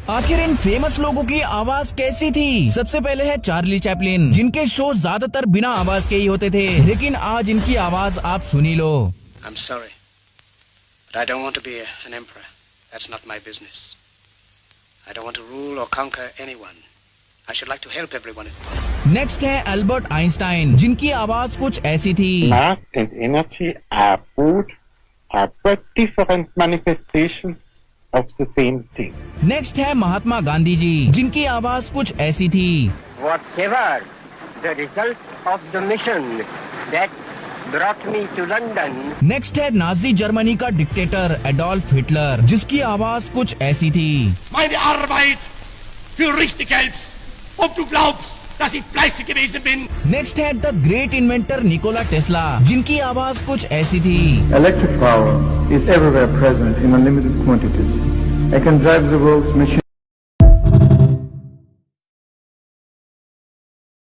आखिर इन फेमस लोगों की आवाज कैसी थी? सबसे पहले है चार्ली चैपलिन, जिनके शो ज्यादातर बिना आवाज के ही होते थे, लेकिन आज इनकी आवाज आप सुनी लो। I'm sorry, but I don't want to be an emperor. That's not my business. I don't want to rule or conquer anyone. I should like to help everyone. Next है अल्बर्ट आइंस्टाइन, जिनकी आवाज कुछ ऐसी थी। Mass and energy are both are but different manifestations of the same thing. Next है महात्मा गांधी जी, जिनकी आवाज कुछ ऐसी थी। Whatever the result of the mission that brought me to London. Next है नाजी जर्मनी का डिक्टेटर एडोल्फ हिटलर, जिसकी आवाज कुछ ऐसी थी। Meine Arbeit für richtig hältst, ob du glaubst, dass ich fleißig gewesen bin. Next है the great inventor Nikola Tesla, जिनकी आवाज कुछ ऐसी थी। Electric power is everywhere present in unlimited quantities. I can drive the world's machine.